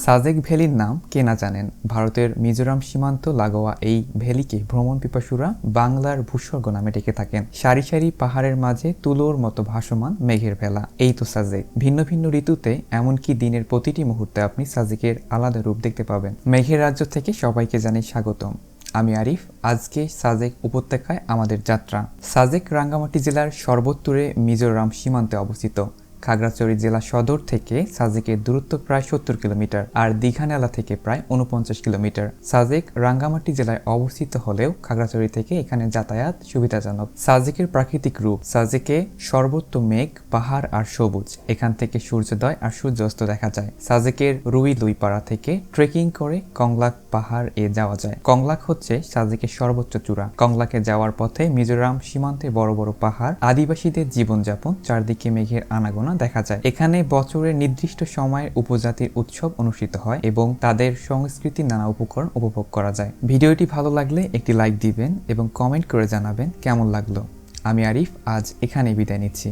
সাজেক ভ্যালির নাম কে না জানেন। ভারতের মিজোরাম সীমান্ত লাগোয়া এই ভ্যালিকে ভ্রমণ পিপাসুরা বাংলার ভূস্বর্গ নামে ডেকে থাকেন। সারি সারি পাহাড়ের মাঝে তুলোর মতো ভাসমান মেঘের ভেলা, এই তো সাজেক। ভিন্ন ভিন্ন ঋতুতে, এমনকি দিনের প্রতিটি মুহূর্তে আপনি সাজেকের আলাদা রূপ দেখতে পাবেন। মেঘের রাজ্য থেকে সবাইকে জানাই স্বাগতম। আমি আরিফ। আজকে সাজেক উপত্যকায় আমাদের যাত্রা। সাজেক রাঙ্গামাটি জেলার সর্বোত্তরে মিজোরাম সীমান্তে অবস্থিত। খাগড়াছড়ি জেলা সদর থেকে সাজেকের দূরত্ব প্রায় 70 কিলোমিটার আর দীঘানালা থেকে প্রায় 49 কিলোমিটার। সাজেক রাঙ্গামাটি জেলায় অবস্থিত হলেও খাগড়াছড়ি থেকে এখানে যাতায়াত সুবিধাজনক। সাজেকের প্রাকৃতিক রূপ: সাজেকে সর্বত্র মেঘ, পাহাড় আর সবুজ। এখান থেকে সূর্যোদয় আর সূর্যাস্ত দেখা যায়। সাজেকের রুই লুইপাড়া থেকে ট্রেকিং করে কংলাক পাহাড় এ যাওয়া যায়। কংলাক হচ্ছে সাজেকের সর্বোচ্চ চূড়া। কংলাকে যাওয়ার পথে মিজোরাম সীমান্তে বড় বড় পাহাড়, আদিবাসীদের জীবনযাপন, চারদিকে মেঘের আনাগোনা দেখা যায়। এখানে বছরের নির্দিষ্ট সময়ের উপজাতির উৎসব অনুষ্ঠিত হয় এবং তাদের সংস্কৃতির নানা উপকরণ উপভোগ করা যায়। ভিডিওটি ভালো লাগলে একটি লাইক দিবেন এবং কমেন্ট করে জানাবেন কেমন লাগলো। আমি আরিফ, আজ এখানেই বিদায় নিচ্ছি।